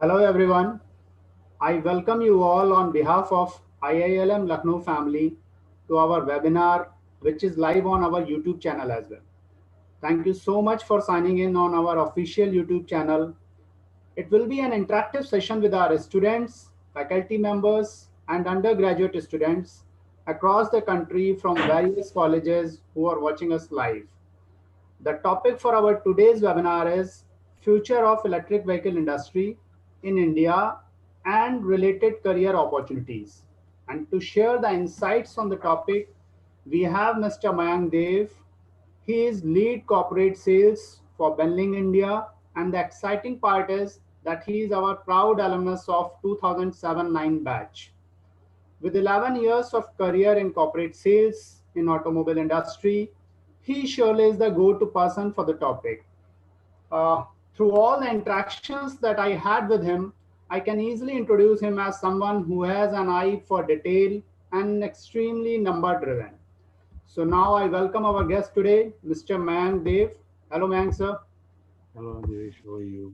Hello everyone. I welcome you all on behalf of IILM Lucknow family to our webinar which is live on our YouTube channel as well. Thank you so much for signing in on our official YouTube channel. It will be an interactive session with our students, faculty members and undergraduate students across the country from various colleges who are watching us live. The topic for our today's webinar is Future of Electric Vehicle Industry in India and related career opportunities. And to share the insights on the topic, we have Mr. Mayank Dev. He is lead corporate sales for Benling India, and the exciting part is that he is our proud alumnus of 2007-9 batch. With 11 years of career in corporate sales in automobile industry, he surely is the go-to person for the topic. Uh, Through all the interactions that I had with him, I can easily introduce him as someone who has an eye for detail and extremely number driven. So now I welcome our guest today, Mr. Mayank Dev. Hello, Mayank sir. Hello, Devesh, how are you?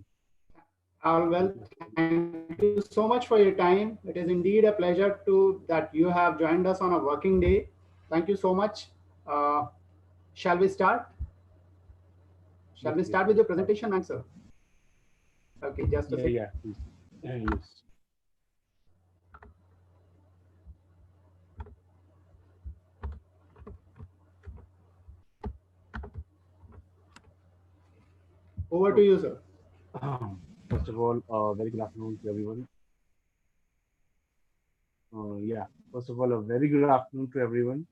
All well. Thank you so much for your time. It is indeed a pleasure to that you have joined us on a working day. Thank you so much. Uh, shall we start? Shall Yes, we yes, start with let's your start. presentation, Mayank sir? Okay, just a Yeah, second. yeah, please. Yes. Over to So, you, sir. first of all, very good afternoon to everyone. Yeah, first of all, a very good afternoon to everyone.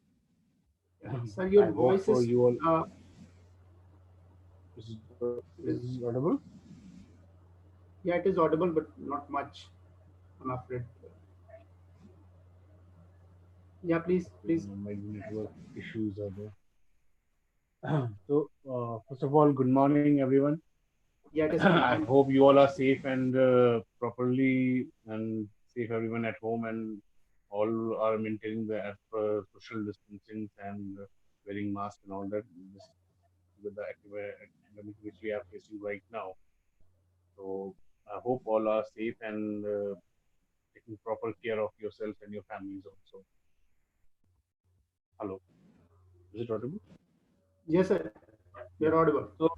Sir, your I hope voice is, you all is audible. yeah, it is audible, but not much, I'm afraid. Yeah, please. My network issues are there. So, first of all, good morning, everyone. Yeah, it is fine. I hope you all are safe and properly and safe everyone at home and all are maintaining the as per social distancing and wearing mask and all that this, with the epidemic which we are facing right now. So I hope all are safe and taking proper care of yourself and your families also. Hello, is it audible? Yes, sir, you're Yeah. audible. So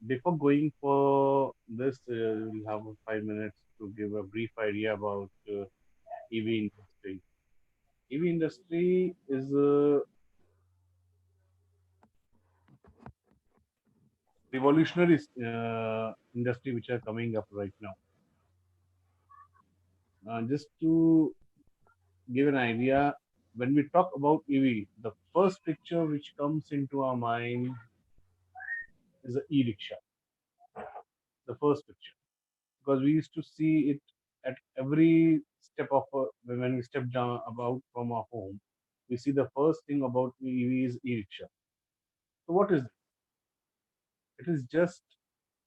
before going for this, we'll have 5 minutes to give a brief idea about EV industry. EV industry is a revolutionary industry which are coming up right now. Just to give an idea, when we talk about EV, the first picture which comes into our mind is an e-rickshaw. The first picture, because we used to see it at every step of when we step down about from our home. We see the first thing about EV is e-rickshaw. So what is it? It is just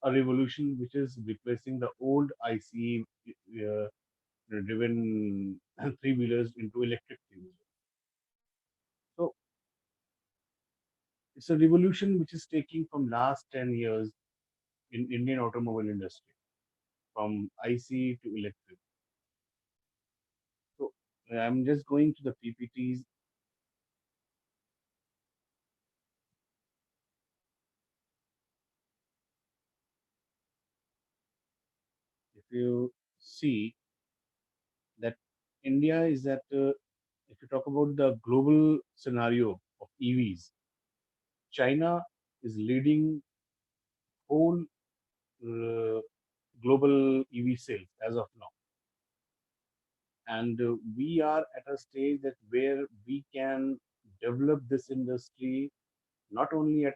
a revolution which is replacing the old ICE driven three wheelers into electric three wheelers. So it's a revolution which is taking from last 10 years in Indian automobile industry from ICE to electric. So I'm just going to the PPTs. If you see that India is at, if you talk about the global scenario of EVs, China is leading whole uh, global EV sales as of now. And we are at a stage that where we can develop this industry not only at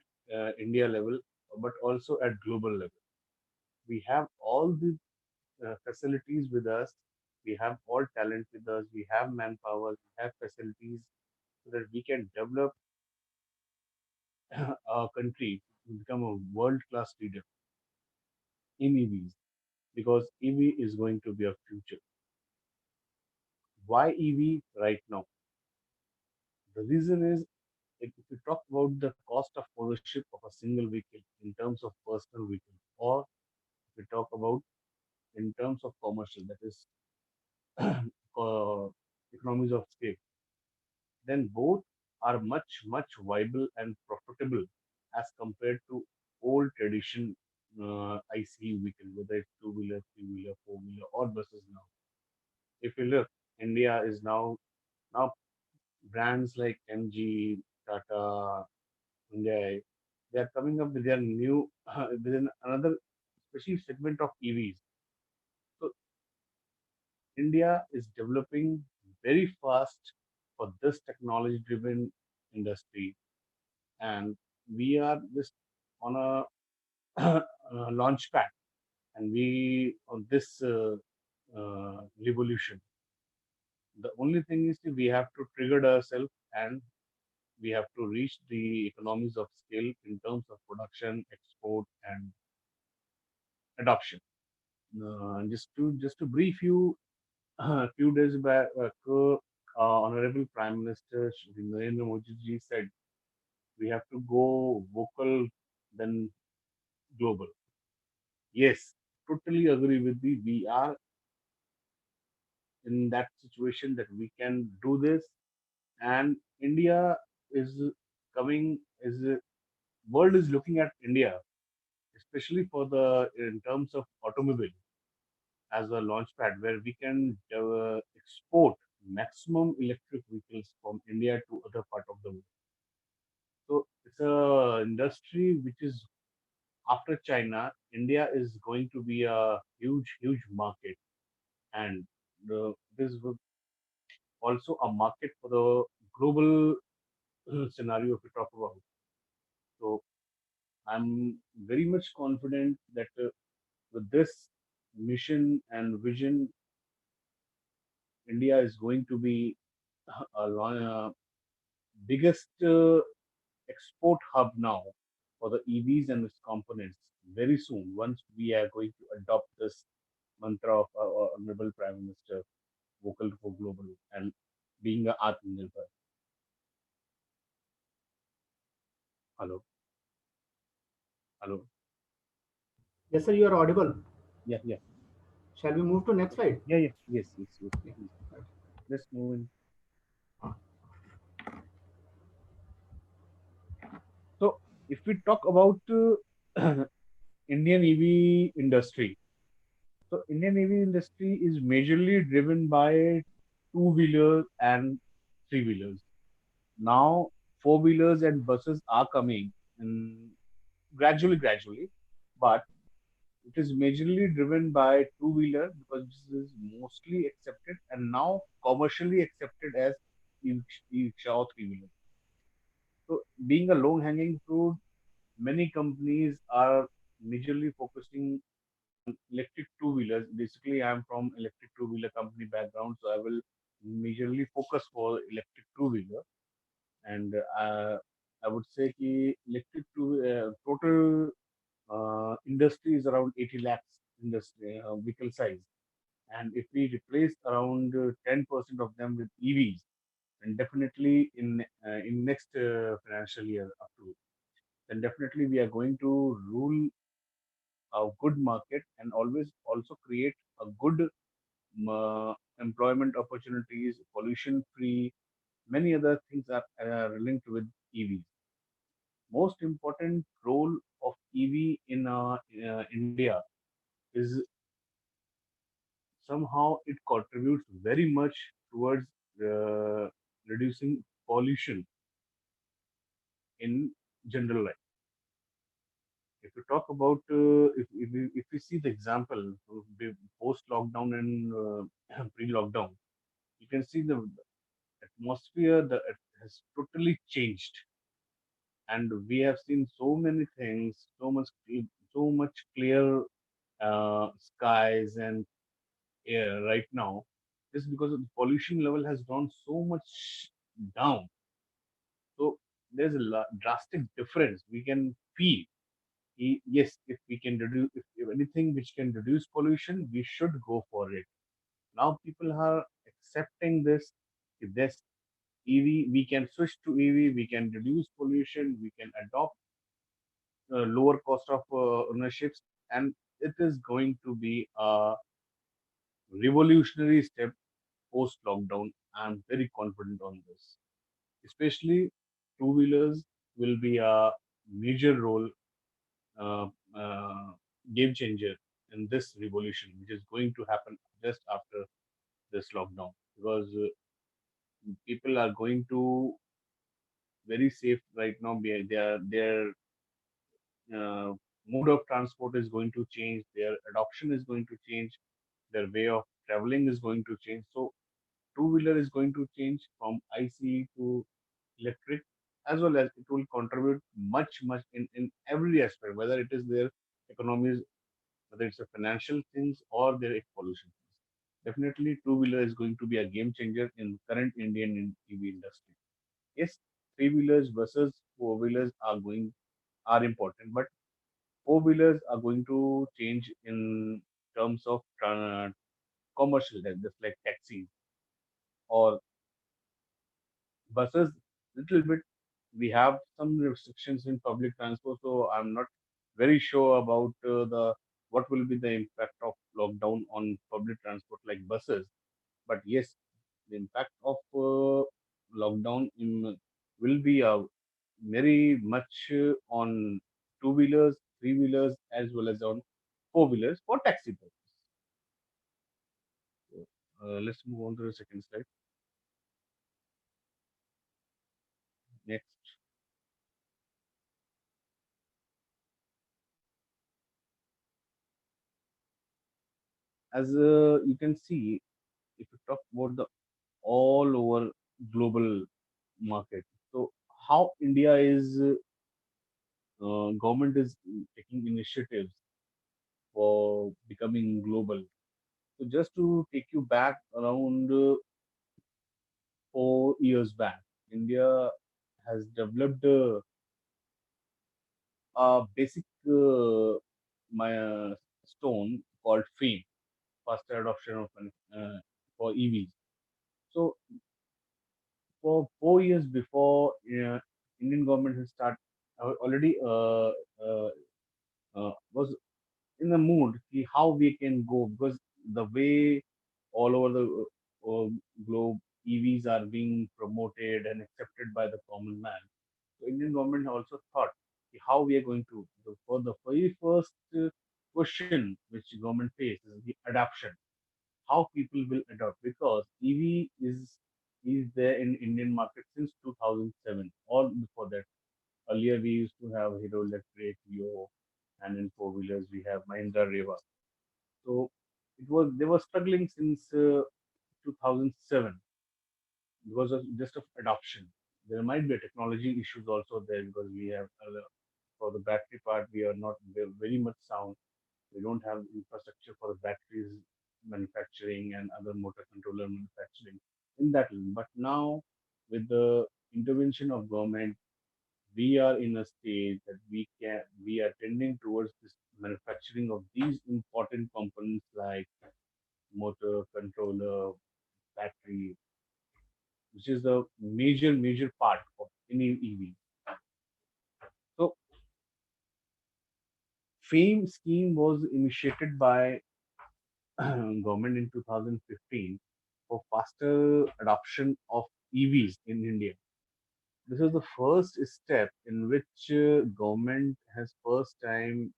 India level but also at global level. We have all the facilities with us. We have all talent with us. We have manpower. We have facilities so that we can develop our country to become a world-class leader in EVs because EV is going to be a future. Why EV right now? The reason is if you talk about the cost of ownership of a single vehicle in terms of personal vehicle, or if we talk about in terms of commercial, that is economies of scale, then both are much viable and profitable as compared to old tradition ICE vehicle, whether it's two-wheeler, three-wheeler, four-wheeler, or buses now. If you look, India is now brands like MG, Tata, Hyundai, they are coming up with their new within another special segment of EVs. So India is developing very fast for this technology-driven industry, and we are just on a, launch pad, and we on this revolution. The only thing is that we have to trigger ourselves, and we have to reach the economies of scale in terms of production, export, and adoption. Just to brief you, a few days back, Honorable Prime Minister Shri Narendra Modi ji said we have to go vocal then global. Yes, totally agree with you. We are in that situation that we can do this, and India is coming. Is world is looking at India, especially for the in terms of automobile as a launchpad where we can export maximum electric vehicles from India to other part of the world. So it's a industry which is after China, India is going to be a huge market, and this will also a market for the global scenario if we talk about. So I'm very much confident that with this mission and vision, India is going to be biggest export hub now for the EVs and its components very soon once we are going to adopt this mantra of our Honorable Prime Minister, vocal for global and being a Atmanirbhar. Hello, hello. Yes, sir, you are audible. Yeah, yeah, Shall we move to next slide? yeah, yeah. Yes. Yeah. Please. Let's move in. So, if we talk about Indian EV industry, so Indian EV industry is majorly driven by two-wheelers and three-wheelers. Now, four-wheelers and buses are coming in gradually, but it is majorly driven by two-wheeler because this is mostly accepted and now commercially accepted as e-rickshaw or three-wheeler. So, being a low-hanging fruit, many companies are majorly focusing on electric two-wheelers. Basically, I'm from electric two-wheeler company background, so I will majorly focus for electric two-wheeler. And I would say कि electric total industry is around 80 lakhs industry vehicle size. And if we replace around 10% of them with EVs, and definitely in next financial year up to, then definitely we are going to rule a good market and always also create a good employment opportunities, pollution free, many other things are linked with EVs. Most important role of EV in India is somehow it contributes very much towards reducing pollution in general life. If you talk about if we see the example of post lockdown and pre lockdown, you can see the atmosphere that it has totally changed, and we have seen so many things, so much clear skies and air right now, just because the pollution level has gone so much down. So there's a drastic difference we can feel. Yes, if we can reduce, if anything which can reduce pollution, we should go for it. Now people are accepting this. If there's EV, we can switch to EV, we can reduce pollution, we can adopt lower cost of ownerships, and it is going to be a revolutionary step post lockdown. I'm very confident on this. Especially two wheelers will be a major role, uh, uh, game changer in this revolution, which is going to happen just after this lockdown. Because people are going to very safe right now. Their mode of transport is going to change. Their adoption is going to change. Their way of traveling is going to change. So two wheeler is going to change from IC to electric, as well as it will contribute much in every aspect, whether it is their economies, whether it's a financial things or their pollution things. Definitely, two wheeler is going to be a game changer in current Indian EV industry. Yes, three wheelers versus four wheelers are important, but four wheelers are going to change in terms of commercial, just like taxis or buses. Little bit we have some restrictions in public transport, so I'm not very sure about the what will be the impact of lockdown on public transport like buses. But yes, the impact of lockdown will be very much on two wheelers, three wheelers, as well as on four wheelers for taxi purpose. So, let's move on to the second slide. Next, as you can see, if you talk about the all over global market, so how India is government is taking initiatives for becoming global. So just to take you back around 4 years back, India has developed a basic my stone called FAME, faster adoption of for EVs. So for 4 years before, Indian government has already was in the mood see how we can go, because the way all over the globe EVs are being promoted and accepted by the common man. So Indian government also thought how we are going to for the very first question which government faces is the adoption, how people will adopt, because EV is there in Indian market since 2007 or before that. Earlier we used to have Hero Electric, Yo, and in four wheelers we have Mahindra Reva. So it was they were struggling since 2007 because of just of adoption. There might be technology issues also there because we have for the battery part we are not very much sound. We don't have infrastructure for batteries manufacturing and other motor controller manufacturing in that line. But now with the intervention of government, we are in a stage that we are tending towards this manufacturing of these important components like motor controller, battery, which is the major part of any EV. So FAME scheme was initiated by government in 2015 for faster adoption of EVs in India. This is the first step in which government has first time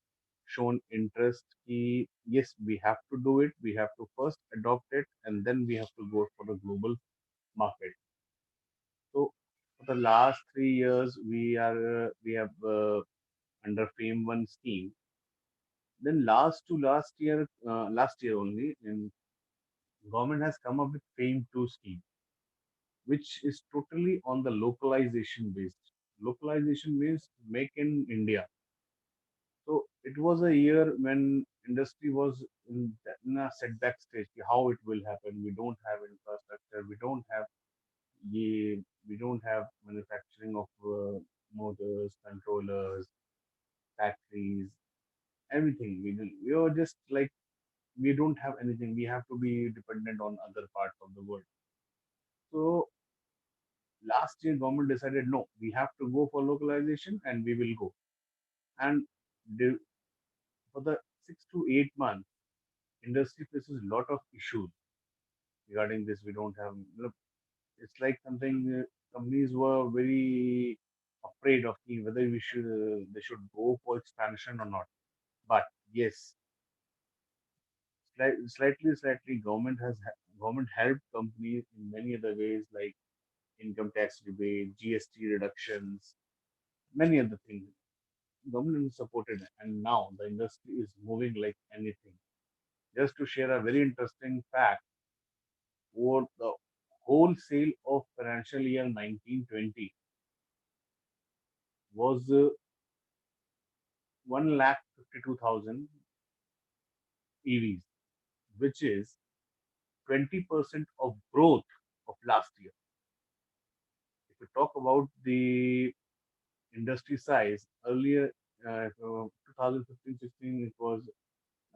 shown interest. Yes, we have to do it. We have to first adopt it, and then we have to go for the global market. So for the last 3 years, we have under FAME One scheme. Then last year only, and government has come up with FAME Two scheme, which is totally on the localization based. Localization means make in India. So it was a year when industry was in a setback stage. How it will happen? We don't have infrastructure. We don't have manufacturing of motors, controllers, factories, everything. We are just like we don't have anything. We have to be dependent on other parts of the world. So last year government decided no, we have to go for localization and we will go. And the, for the 6 to 8 months, industry faces a lot of issues regarding this. We don't have, it's like something companies were very afraid of whether we should they should go for expansion or not. But yes, slightly, government helped companies in many other ways like income tax rebate, GST reductions, many other things. Government supported, and now the industry is moving like anything. Just to share a very interesting fact, over the wholesale of financial year 1920 was 1,52,000 EVs, which is 20% of growth of last year. If we talk about the industry size, earlier, 2015-16, it was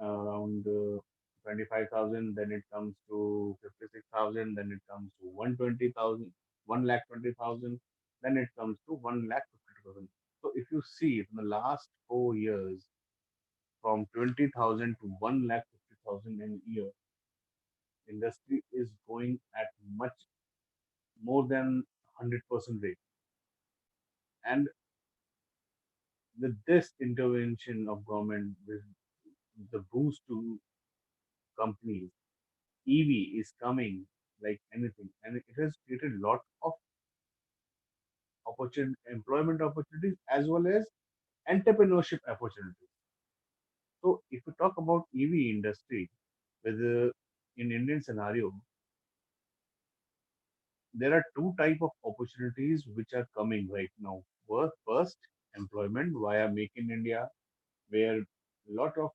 around 25,000, then it comes to 56,000, then it comes to 120,000, 1,20,000, then it comes to 1,52,000. So if you see from the last 4 years, from 20,000 to 1,50,000 in a year, industry is going at much more than 100% rate. And with this intervention of government, with the boost to companies, EV is coming like anything, and it has created a lot of employment opportunities as well as entrepreneurship opportunities. So, if we talk about EV industry, whether in Indian scenario, there are two type of opportunities which are coming right now. First, employment via Make in India, where a lot of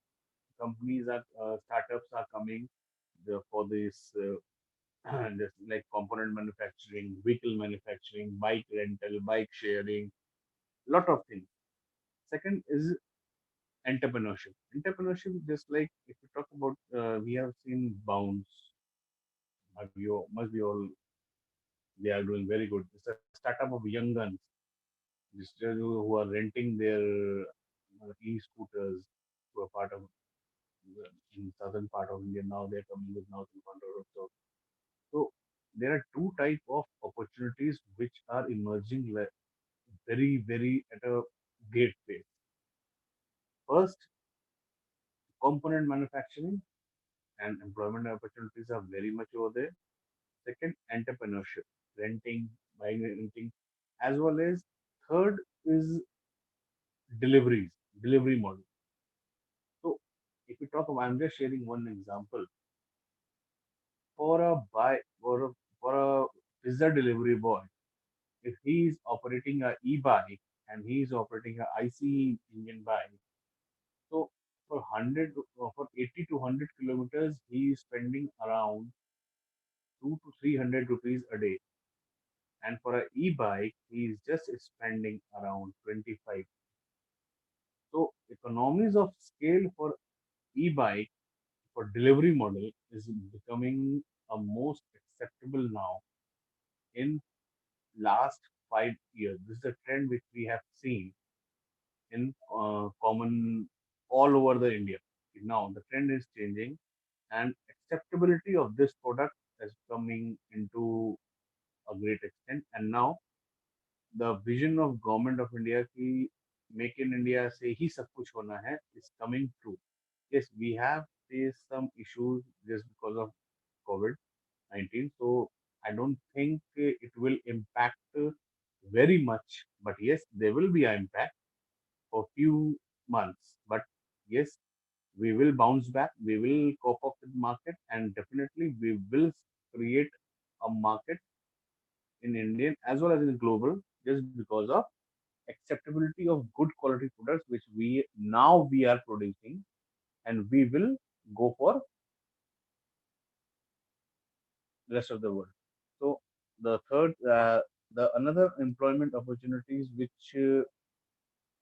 companies are startups are coming for this just like component manufacturing, vehicle manufacturing, bike rental, bike sharing, lot of things. Second is entrepreneurship. Entrepreneurship, just like if you talk about, we have seen Bounce, must be all, they are doing very good. It's a startup of young guns, just who are renting their e-scooters to a part of in southern part of India. Now they're coming with North and Control. So there are two type of opportunities which are emerging very at a great pace. First, component manufacturing and employment opportunities are very much over there. Second, entrepreneurship, renting, buying, renting, as well as third is deliveries, delivery model. So if we talk about, I'm just sharing one example for a buy for a pizza delivery boy. If he is operating a e-bike and he is operating a IC engine bike, so for 80 to 100 kilometers, he is spending around 2 to 300 rupees a day. And for a e-bike, he is just spending around 25. So economies of scale for e-bike for delivery model is becoming a most acceptable now in last 5 years. This is a trend which we have seen in common all over the India. Now the trend is changing, and acceptability of this product is coming into a great extent. And now the vision of government of India ki make in India से ही सब कुछ होना है is coming true. Yes, we have faced some issues just because of COVID-19. So I don't think it will impact very much. But yes, there will be an impact for few months. But yes, we will bounce back. We will cope up with the market, and definitely we will create a market in Indian as well as in global, just because of acceptability of good quality products which we are producing, and we will go for the rest of the world. So the third, the another employment opportunities which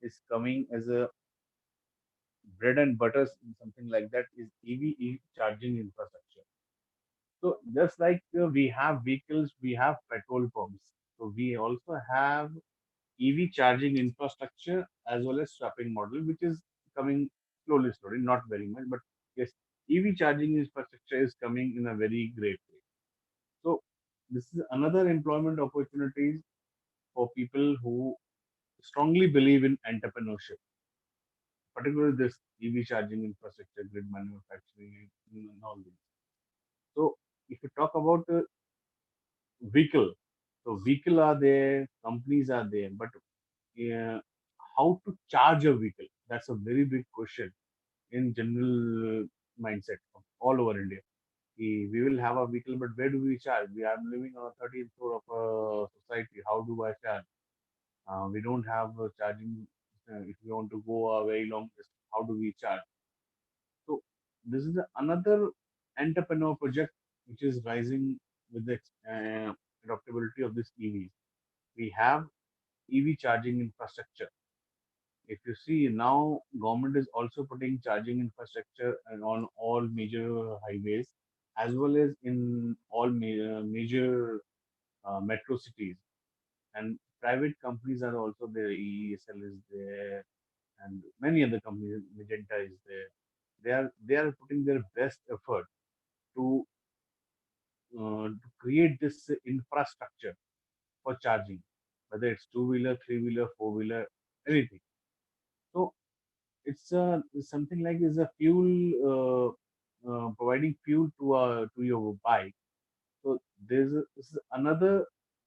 is coming as a bread and butter, something like that, is EV charging infrastructure. So just like we have vehicles, we have petrol pumps. So we also have EV charging infrastructure as well as swapping model, which is coming. slowly, not very much, but yes, EV charging infrastructure is coming in a very great way. So this is another employment opportunities for people who strongly believe in entrepreneurship, particularly this EV charging infrastructure, grid manufacturing, and all these. So if you talk about vehicle, so vehicle are there, companies are there, but uh, how to charge a vehicle? That's a very big question in general mindset of all over India. We will have a vehicle, but where do we charge? We are living on a 13th floor of a society. How do I charge? We don't have charging. If we want to go a very long distance, how do we charge? So this is another entrepreneur project which is rising with the adaptability of this EVs. We have EV charging infrastructure. If you see now, government is also putting charging infrastructure on all major highways, as well as in all major metro cities. And private companies are also there. EESL is there, and many other companies. Magenta is there. They are putting their best effort to to create this infrastructure for charging, whether it's two-wheeler, three-wheeler, four-wheeler, anything. So it's something like is a fuel providing fuel to your bike. So this is another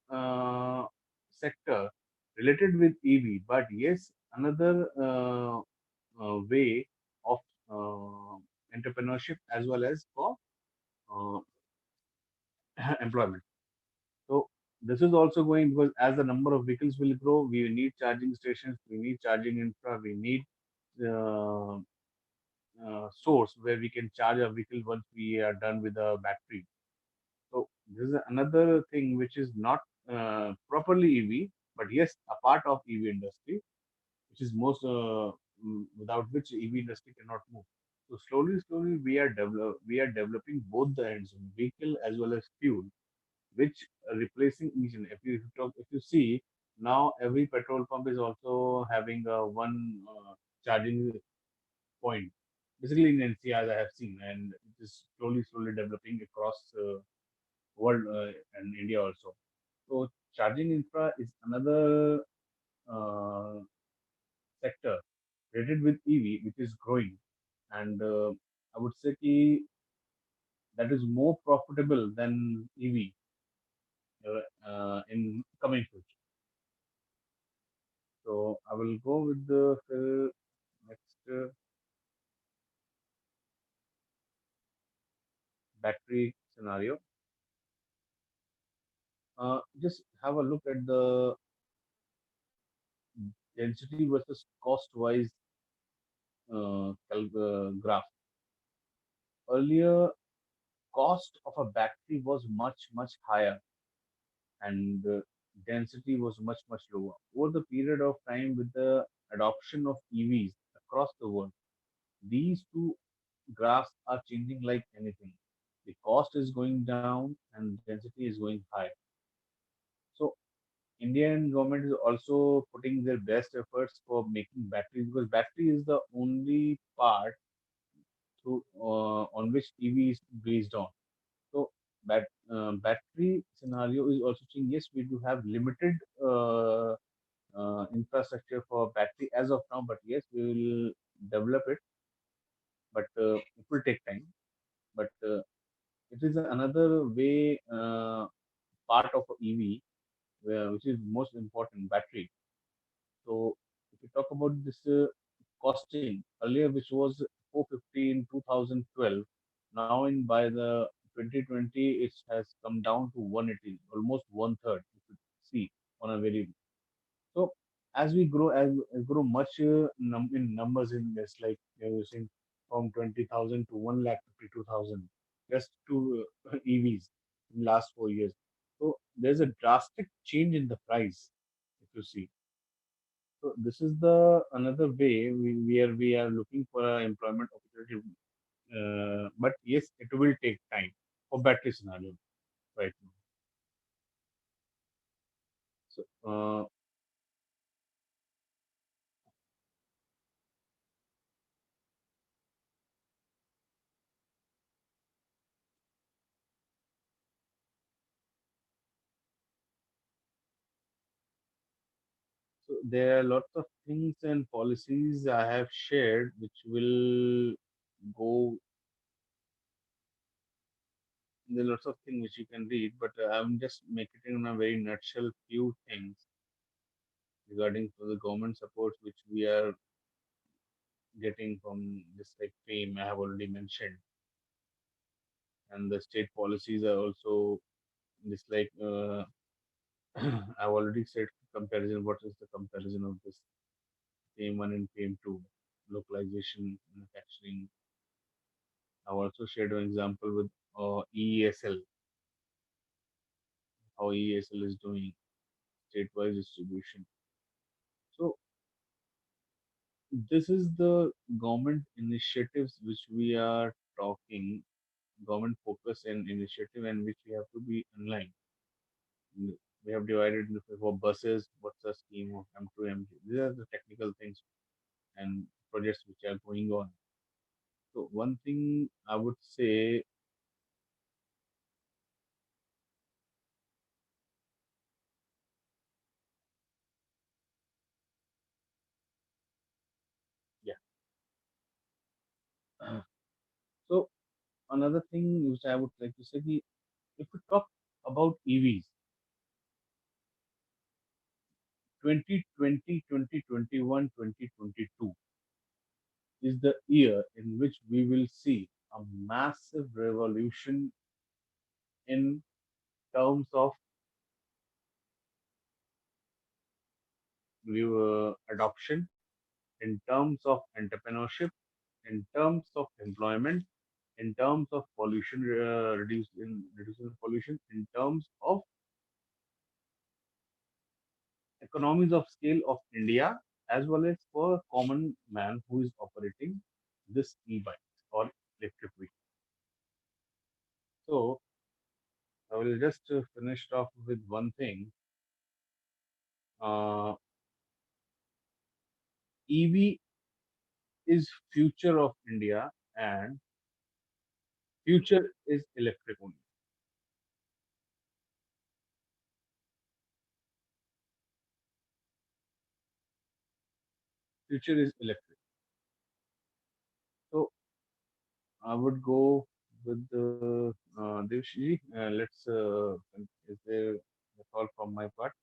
uh, sector related with EV, but yes, another way of uh, entrepreneurship as well as for uh, employment. So this is also going because as the number of vehicles will grow, we need charging stations, we need charging infra, we need uh, source where we can charge our vehicle once we are done with the battery. So this is another thing which is not properly EV, but yes, a part of EV industry, which is without which EV industry cannot move. So slowly, we are developing both the ends, vehicle as well as fuel, which replacing each. And if you see now, every petrol pump is also having one charging point. Basically, in NCR, I have seen, and it is slowly developing across world and India also. So, charging infra is another uh, sector related with EV, which is growing, and I would say that is more profitable than EV in coming future. So, I will go with the next battery scenario. Just have a look at the density versus cost wise graph. Earlier, cost of a battery was much higher, and density was much lower. Over the period of time, with the adoption of EVs across the world, these two graphs are changing like anything. The cost is going down and density is going high. So Indian government is also putting their best efforts for making batteries, because battery is the only part on which EV is based on. So battery scenario is also changing. Yes, we do have limited infrastructure for battery as of now, but yes, we will develop it. But it will take time. But it is another way part of EV, which is most important, battery. So if you talk about this costing earlier, which was 450 in 2012, now in by the 2020 it has come down to 180, almost one third. If you see on a very so as we grow, as grow much in numbers in this, like you're using from 20,000 to 1,52,000 just to EVs in last 4 years. So there's a drastic change in the price if you see. So this is the another way where we are looking for an employment opportunity. But yes, it will take time for battery scenario right now. So there are lots of things and policies I have shared which will go. There are lots of things which you can read, but I'm just making it in a very nutshell few things regarding to the government supports which we are getting from just like fame I have already mentioned, and the state policies are also just like I've already said comparison. What is the comparison of this fame one and fame two? Localization, manufacturing. I've also shared an example with EESL, how EESL is doing state-wise distribution. So this is the government initiatives which we are talking, government focus and initiative, and which we have to be in line. We have divided for buses, what's the scheme of M2, M3. These are the technical things and projects which are going on. So one thing I would say, yeah. So another thing which I would like to say, if we talk about EVs, 2020, 2021, 2022 is the year in which we will see a massive revolution in terms of adoption, in terms of entrepreneurship, in terms of employment, in terms of pollution, reducing pollution, in terms of economies of scale of India, as well as for a common man who is operating this e-bikes or electric vehicle. So I will just finish off with one thing. EV is future of India, and future is electric only. Future is electric. So I would go with the Devshji. Let's. Is there a call from my part?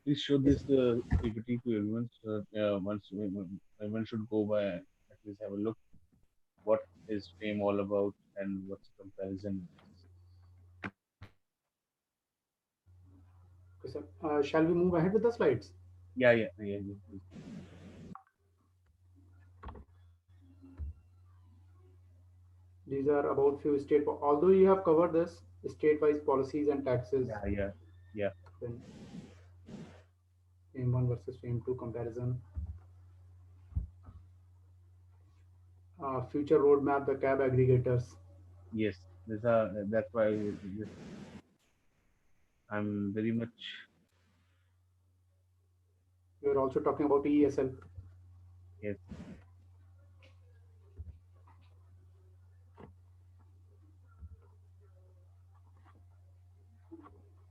Please show this PPT to everyone. So, once everyone should go by at least have a look what is fame all about and what's comparison. Okay, sir. Shall we move ahead with the slides? Yeah, yeah, yeah, yeah, please. These are about few state. Although you have covered this state-wise policies and taxes, Yeah, yeah, yeah. then FAME 1 versus FAME 2 comparison, future roadmap, the cab aggregators. Yes, these are. That's why I'm very much. We are also talking about ESL. Yes.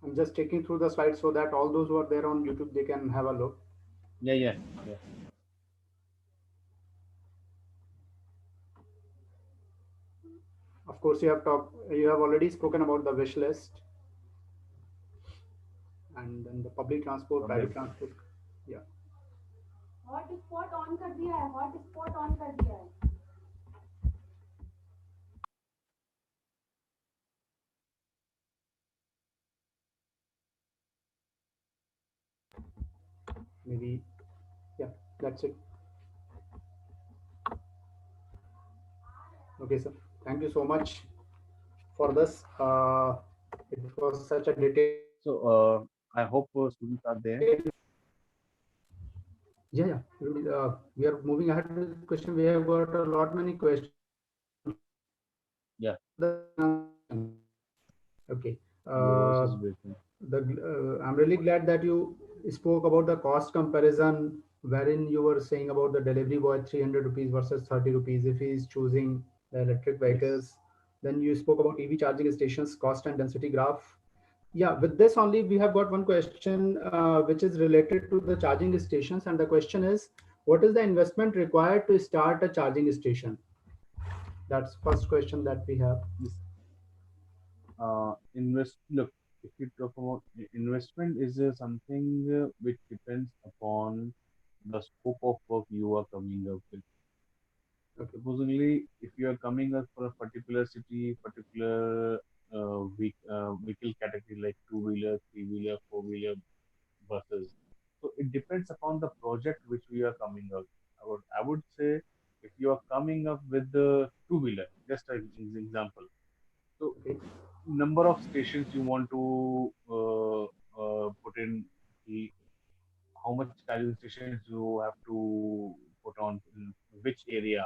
I'm just taking through the slides so that all those who are there on YouTube, they can have a look. Yeah, yeah, yeah. Of course, you have already spoken about the wish list and then the public transport, Public. private transport. Yeah, hotspot on कर दिया है hotspot on कर दिया है maybe. Yeah, that's it. Okay, sir. Thank you so much for this. It was such a detailed. So I hope students are there. Yeah, yeah. We are moving ahead with the question. We have got a lot many questions Yeah, okay. your voice Uh, is breaking. I'm really glad that you spoke about the cost comparison, wherein you were saying about the delivery boy 300 rupees versus 30 rupees if he is choosing the electric Yes. vehicles. Then you spoke about EV charging stations, cost and density graph. Yeah, with this only we have got one question which is related to the charging stations, and the question is, what is the investment required to start a charging station? That's first question that we have. This invest look, if you talk about investment is something which depends upon the scope of work you are coming up with. Okay. Supposedly, if you are coming up for a particular city, particular vehicle category like two-wheeler, three-wheeler, four-wheeler, buses. So it depends upon the project which we are coming up. I would say if you are coming up with the two-wheeler, just an example. So Okay. number of stations you want to put in, the how much charging stations you have to put on in which area.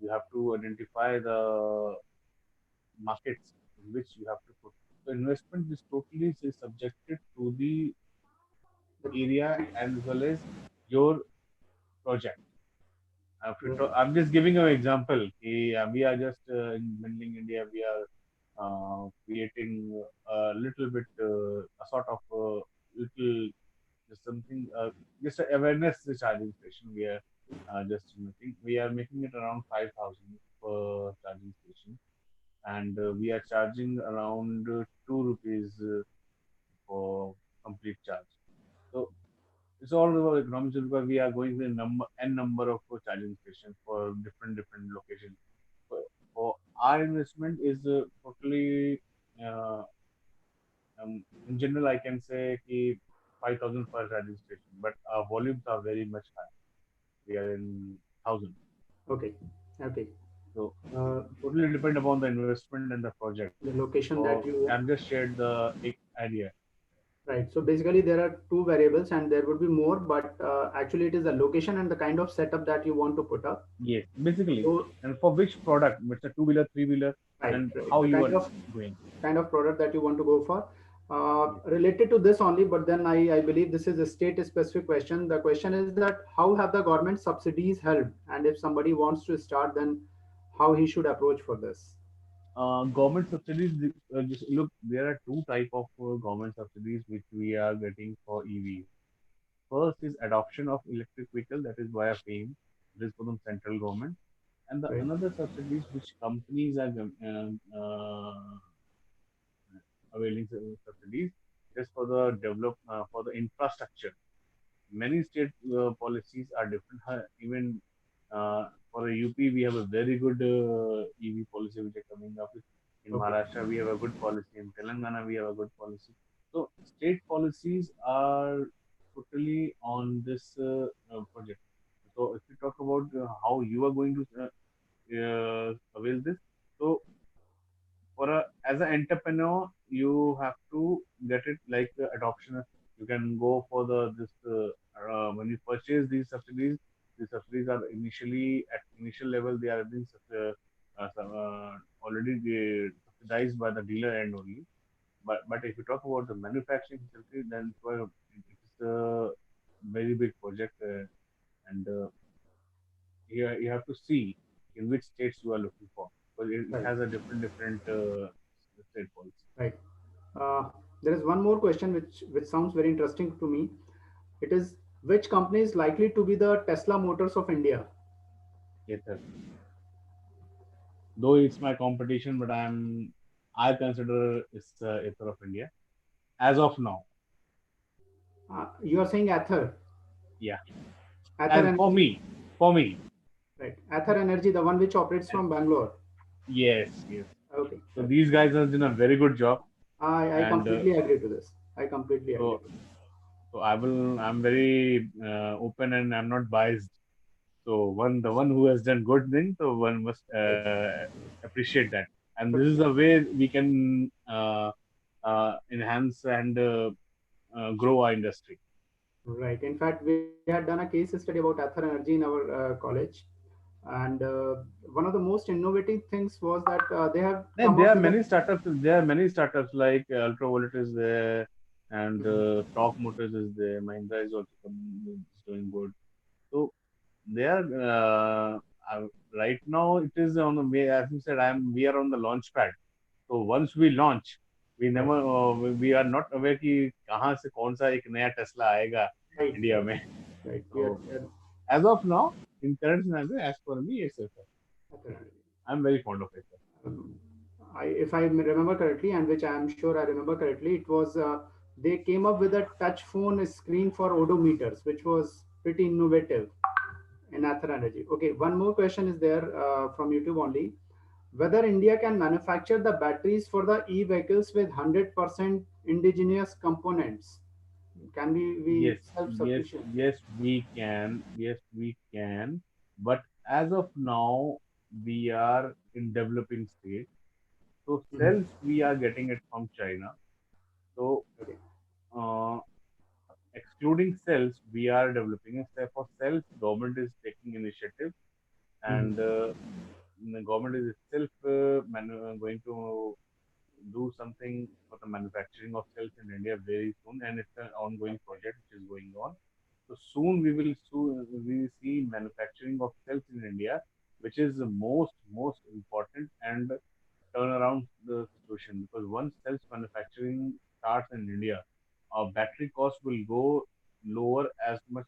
You have to identify the markets in which you have to put. The investment is totally subjected to the area as well as your project. I'm just giving you an example. We are just in Benling India. We are creating a little bit, a sort of little, just something, just an awareness charging station. We are just making. We are making it around 5,000 per charging station, and we are charging around ₹2 for complete charge. So it's all about economics because we are going to number of charging stations for different locations. For our investment is totally uh, in general I can say ki 5,000 per charging station, but our volumes are very much high. We are in thousands. Okay. Okay. So it Uh, totally depend upon the investment and the project. the location So that you, I've just shared the idea. right. So basically there are two variables and there would be more, but actually it is the location and the kind of setup that you want to put up. Yes, basically, So and for which product, it's a two-wheeler, three-wheeler, right, and right. how The you are going. kind of product that you want to go for. Yes. Related to this only, but then I believe this is a state specific question. The question is that how have the government subsidies helped? And if somebody wants to start, then how he should approach for this? Government subsidies, just look, there are two type of government subsidies which we are getting for EVs. First is adoption of electric vehicle, that is via FAME, that is for the central government, and the Right. another subsidies which companies are availing subsidies is for the for the infrastructure. Many state policies are different. Even for the UP, we have a very good EV policy which are coming up with. In Okay. Maharashtra, we have a good policy. In Telangana, we have a good policy. So state policies are totally on this project. So if you talk about how you are going to avail this, so for as an entrepreneur you have to get it like adoption. You can go for the this when you purchase these subsidies are initially at initial level they are being already subsidized by the dealer end only. But if you talk about the manufacturing facility, then it is a very big project, and you have to see in which states you are looking for, because it Right. has a different state policy. Right. Uh, there is one more question which sounds very interesting to me. It is, which company is likely to be the Tesla Motors of India? Ether. Though it's my competition, but I consider it's Ether of India as of now. You are saying Ather, Yeah, Ather as Energy, for me, right? Ather Energy, the one which operates and from Bangalore. yes, yes. Okay, So okay. these guys have done a very good job, I and completely agree to this. I completely agree so to this. so I'm very open and I'm not biased. So the one who has done good thing, so one must Right. appreciate that. And this But is a way we can enhance and grow our industry. right. In fact, we had done a case study about Ather Energy in our college, and one of the most innovative things was that they have Then come there up are with a. many startups. There are many startups like Ultraviolet is there, and Mhm. Torque Motors is there. Mahindra is also is doing good. So they are. I, right now it is on the way. As you said, we are on the launch pad. So once we launch, we Right. never we are not aware कि कहाँ से कौन सा एक नया Tesla आएगा Right. India में. Right. So as of now, in current scenario, as for me, it's okay. Apparently. I'm very fond of it. Um, if I remember correctly, and which I am sure I remember correctly, it was they came up with a touch phone screen for odometers, which was pretty innovative in Aether Energy. Okay, one more question is there from YouTube only. Whether India can manufacture the batteries for the e-vehicles with 100% indigenous components? Can we be Yes, yes, self-sufficient? yes, we can. Yes, we can. But as of now, we are in developing stage. So Mhm. cells we are getting it from China. So Okay. uh, excluding cells, we are developing. Instead for cells, government is taking initiative, Mhm. and the government is itself going to do something for the manufacturing of cells in India very soon, and it's an ongoing project which is going on. So soon we will see manufacturing of cells in India, which is the most important and turn around the situation, because once cells manufacturing starts in India, our battery cost will go lower as much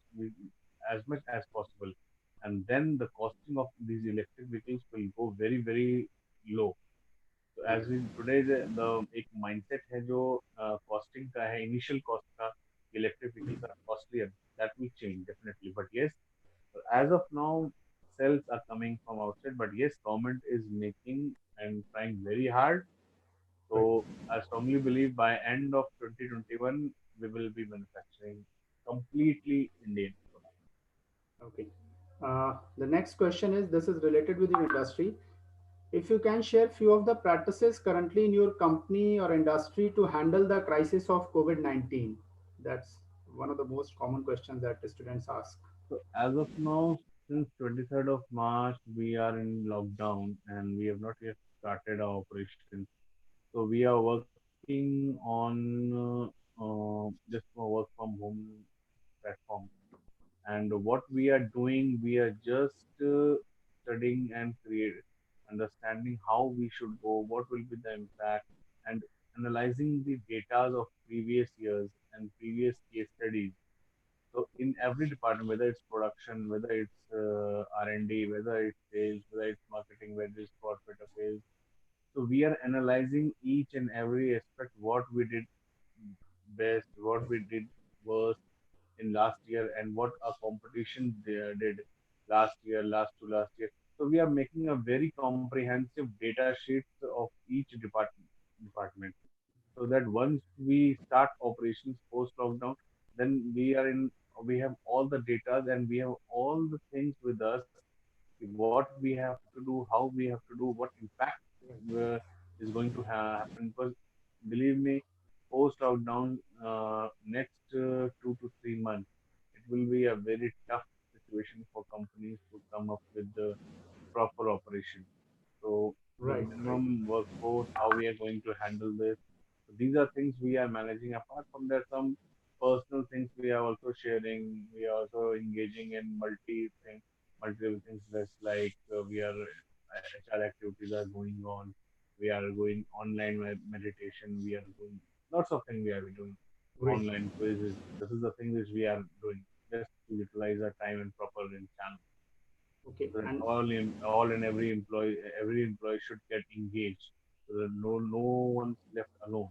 as possible, and then the costing of these electric vehicles will go very low. तो Right. As we today the एक mindset है जो costing का है, initial cost का, electric vehicles are costly, that will change definitely. But yes, as of now, cells are coming from outside, but yes, government is making and trying very hard. So Right. I strongly believe by end of 2021 we will be manufacturing completely Indian product. Okay. The next question is this is related with your industry. If you can share few of the practices currently in your company or industry to handle the crisis of COVID-19. That's one of the most common questions that the students ask. So as of now, since 23rd of March, we are in lockdown and we have not yet started our operations. So we are working on just a work from home platform. And what we are doing, we are just studying and understanding how we should go, what will be the impact, and analyzing the data of previous years and previous case studies. So in every department, whether it's production, whether it's R&D, whether it's sales, whether it's marketing, whether it's corporate affairs, so we are analyzing each and every aspect, what we did best, what we did worst in last year, and what our competition did last year, last to last year. So we are making a very comprehensive data sheet of each department, so that once we start operations post lockdown, then we have all the data and we have all the things with us, what we have to do, how we have to do, what impact uh, is going to happen. Because believe me, post lockdown, next 2 to 3 months, it will be a very tough situation for companies to come up with the proper operation. So the Right, right, minimum workforce, how we are going to handle this. So these are things we are managing. Apart from that, some personal things we are also sharing. We are also engaging in multiple things. That's like we are HR activities are going on. We are going online meditation. We are doing lots of things. We are doing great. online quizzes. This is the thing which we are doing just to utilize our time and proper in channel, Okay, so that and all and every employee should get engaged, so that no one's left alone.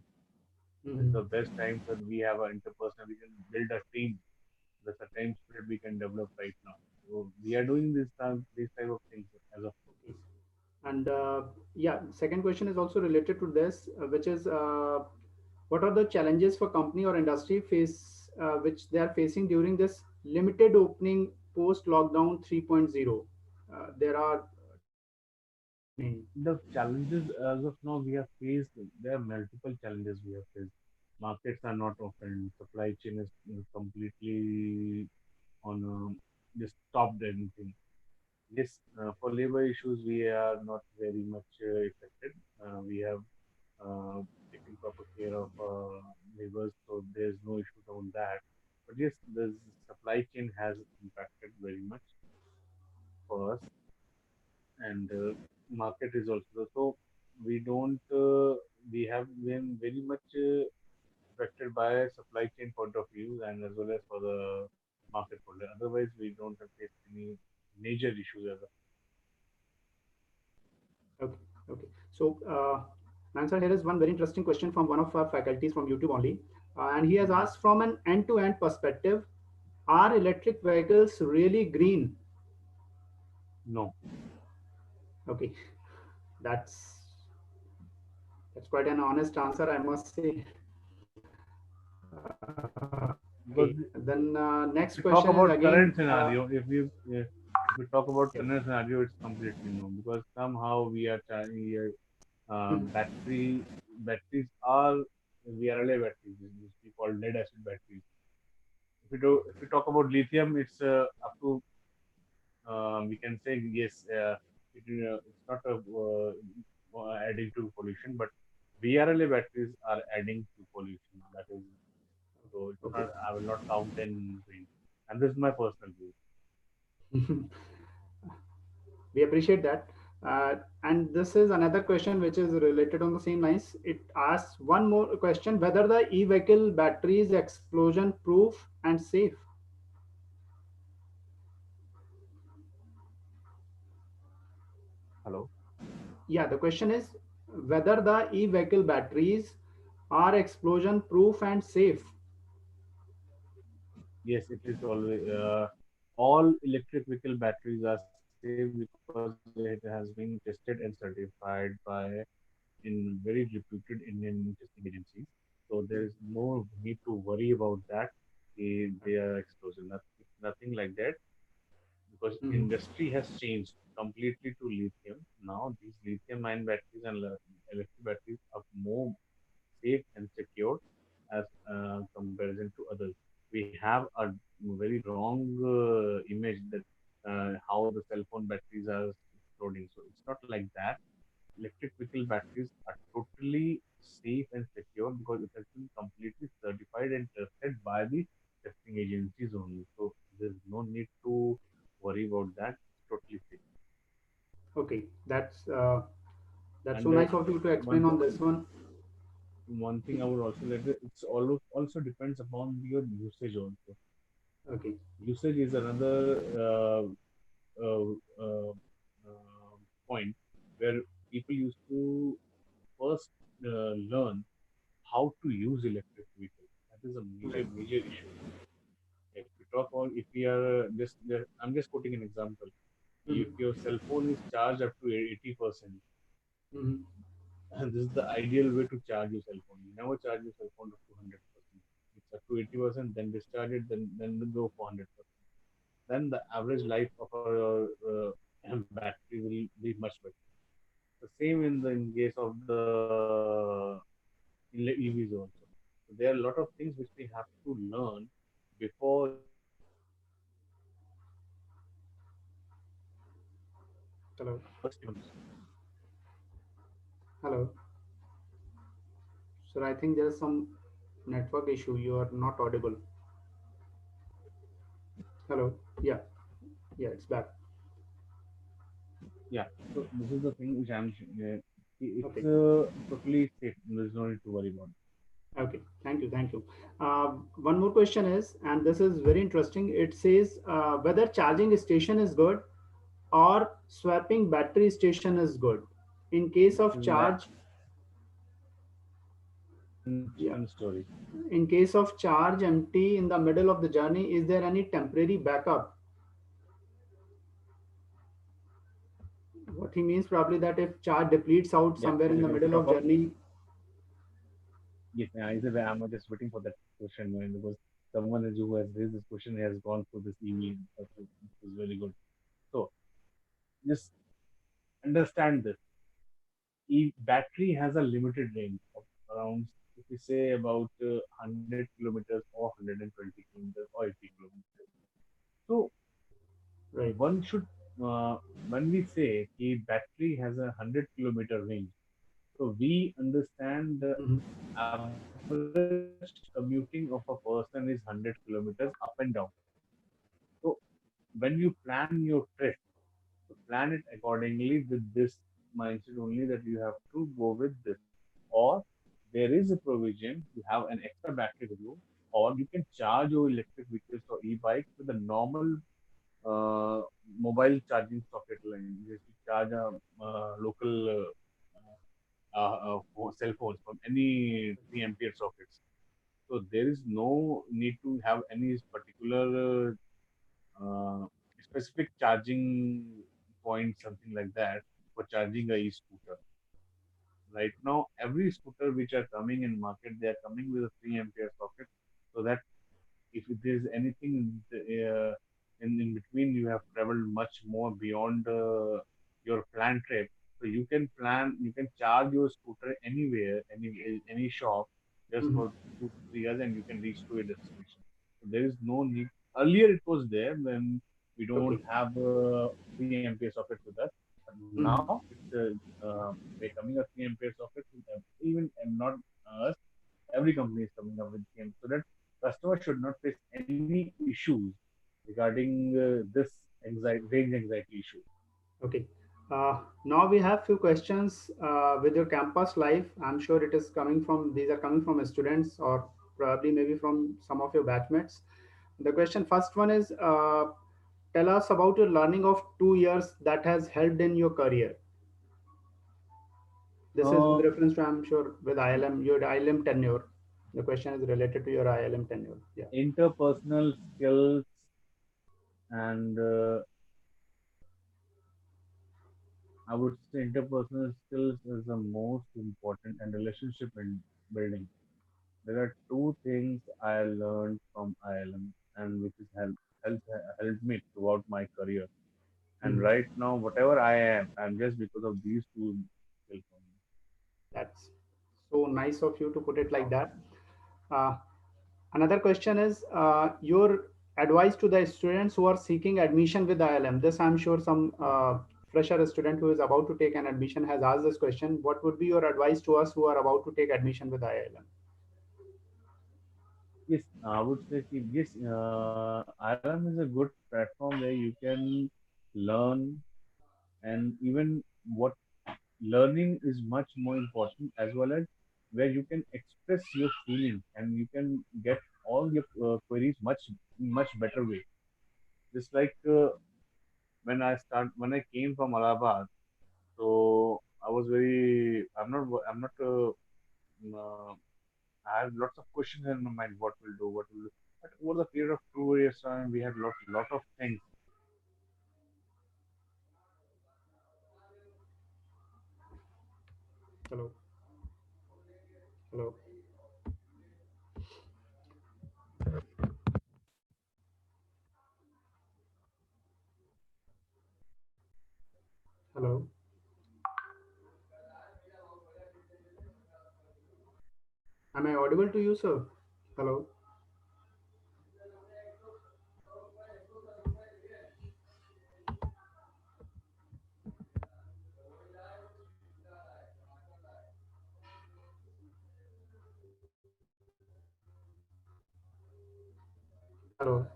This is mhm, the best time that we have an interpersonal, we can build a team. That's a time spirit we can develop right now. So we are doing these type of things as of okay. And yeah, second question is also related to this, which is what are the challenges for company or industry face which they are facing during this limited opening post lockdown 3.0? There are challenges remaining. the challenges as of now we have faced. There are multiple challenges we have faced. Markets are not open, supply chain is completely on just stopped anything. Yes, for labor issues, we are not very much affected. We have uh, taken proper care of laborers, so there's no issues on that. But yes, the supply chain has impacted very much for us. is also. So we don't, we have been very much affected by supply chain point of view and as well as for the market point. Otherwise, we don't have faced any major issues as of. Okay, okay. So, Answer, here is one very interesting question from one of our faculties from YouTube only. And he has Mhm. asked, from an end to end perspective, are electric vehicles really green? No, Okay, that's that's quite an honest answer, I must say. Okay, because then if next we talk question is about again, current scenario, if we talk about yeah. current scenario, it's completely no, because somehow we are batteries are VRLA batteries, which we call lead acid batteries. If we talk about lithium, it's up to we can say yes, it's not adding to pollution, but VRLA batteries are adding to pollution. That is, so it's Okay. not. I will not count in green, and this is my personal view. We appreciate that. And this is another question which is related on the same lines. It asks one more question, whether the e-vehicle battery is explosion proof and safe. Hello. Yeah, the question is whether the e-vehicle batteries are explosion proof and safe. Yes, it is always. All electric vehicle batteries are safe because it has been tested and certified by in very reputed Indian testing agencies. So there is no need to worry about that. They are explosion. Nothing like that because Mhm. industry has changed completely to lithium. Now these lithium ion batteries and electric batteries are more safe and secure as comparison to others. We have a very wrong image that how the cell phone batteries are exploding. So it's not like that. Electric vehicle batteries are totally safe and secure because it has been completely certified and tested by the testing agencies only. So there's no need to worry about that. It's totally safe. Okay, that's so And nice of you to explain one on this one. one thing I would also like to, it's also depends upon your usage also. Okay. Usage is another uh, uh, point where people used to first learn how to use electric vehicles. That is a Right. major issue. If we talk about, if we are I'm just quoting an example. If Mhm. your cell phone is charged up to 80%, Mhm. and this is the ideal way to charge your cell phone. You never charge your cell phone up to 100%. It's up to 80%, then discharge it, then go for 100%. Then the average life of our battery will be much better. The same in case of the EVs also. So there are a lot of things which we have to learn before using the electric vehicle. Hello. First, you use. Hello. Sir, I think there is some network issue. You are not audible. Hello. Yeah. Yeah, it's back. Yeah. So this is the thing which it's Okay. totally safe. There's no need to worry about it. Okay. Thank you. Thank you. One more question is, and this is very interesting. It says whether charging station is good or swapping battery station is good. In case This of is my charge, yeah. fun story. In case of charge empty in the middle of the journey, is there any temporary backup? What he means probably that if charge depletes out Yeah. somewhere in the If we middle talk of about, journey. yes, I'm just waiting for that question, man, because someone who has raised this question has gone through this EV. This is very good. So just understand this. Battery has a limited range of around, if we say about 100 kilometers or 120 kilometers or 80 kilometers. So Right. one should, uh, when we say a battery has a 100-kilometer range, so we understand the Mhm. average commuting of a person is 100 kilometers up and down. So when you plan your trip, so plan it accordingly with this mindset only that you have to go with this, or there is a provision to have an extra battery with you, or you can charge your electric vehicles or e-bikes with a normal uh, mobile charging socket line. Just to charge a local cell phones from any 3 ampere sockets. So there is no need to have any particular specific charging point, something like that, for charging a e-scooter. Right now, every scooter which are coming in market, they are coming with a 3 ampere socket, so that if there is anything in between, you have traveled much more beyond your planned trip. So you can charge your scooter anywhere, any shop, just Mhm. for 2 to 3 hours, and you can reach to your destination. So there is no need. Earlier it was there when we don't Okay. have a 3 ampere socket with us, but now Mhm. it's becoming a 3 ampere socket with even and not us. Every company is coming up with them, so that customers should not face any issues regarding this range anxiety issue. Okay. Now we have few questions with your campus life. I'm sure it is coming from these are coming from students or probably maybe from some of your batchmates. The question first one is tell us about your learning of 2 years that has helped in your career. This is with Uh, reference to I'm sure with ILM your ILM tenure. The question is related to your ILM tenure. Yeah, Interpersonal skills and I would say interpersonal skills is the most important and relationship in building. There are two things I learned from ILM and which is helped helped me throughout my career. And mhm. right now, whatever I am, I'm just because of these two skills only. That's so nice of you to put it like that. Uh, Another question is your advice to the students who are seeking admission with ILM. This I'm sure some fresher student who is about to take an admission has asked this question. What would be your advice to us who are about to take admission with ILM? Yes, I would say yes. ILM is a good platform where you can learn, and even what learning is much more important, as well as where you can express your feelings and you can get all your queries much better way. Just like when I came from Allahabad, so I was very I'm not uh, I had lots of questions in my mind. What will do? What will do? But over the period of 2 years time, we had lot of things. Hello, hello, hello. Am I audible to you, sir? Hello, hello.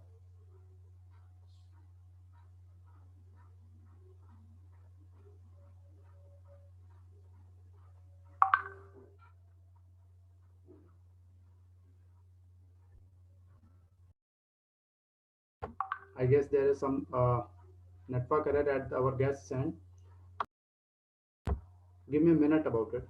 I guess there is some network error at our guest's end. Give me a minute about it.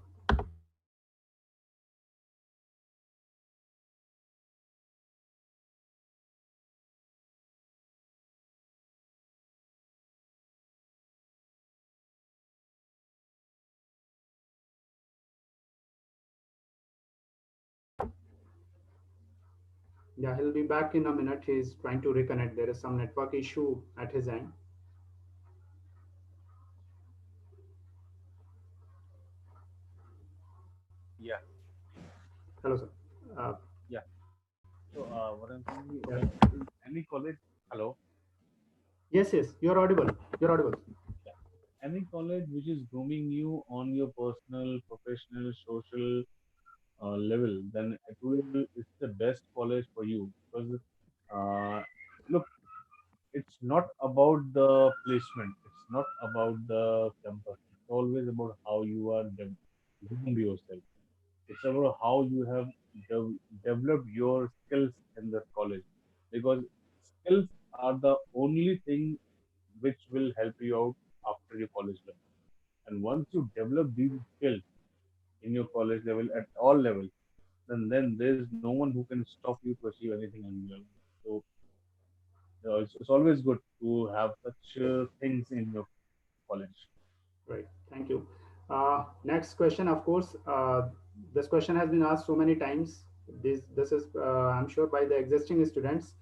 Yeah, he'll be back in a minute. He's trying to reconnect. There is some network issue at his end. Yeah, Hello, sir. Uh, yeah. So what I'm saying is yeah. that in any college, hello, Yes, yes. You're audible. You're audible. yeah, any college which is grooming you on your personal, professional, social level, then it will it's the best college for you because uh, look, it's not about the placement, it's not about the campus, it's always about develop your skills in the college, because skills are the only thing which will help you out after your college life. And once you develop these skills in your college level at all levels, then there is no one who can stop you to achieve anything in your life. So it's always good to have such things in your college. Right. Thank you. Next question, of course. This question has been asked so many times. This is, I'm sure, by the existing students.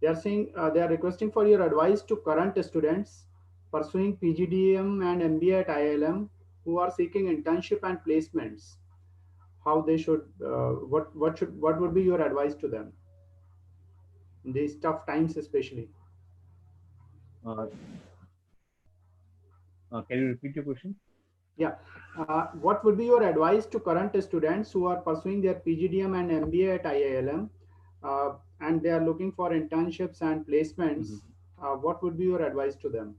They are saying they are requesting for your advice to current students pursuing PGDM and MBA at IILM who are seeking internship and placements. How they should, what would be your advice to them in these tough times, especially? Uh, can you repeat your question? Yeah. What would be your advice to current students who are pursuing their PGDM and MBA at IILM and they are looking for internships and placements? Mhm. What would be your advice to them?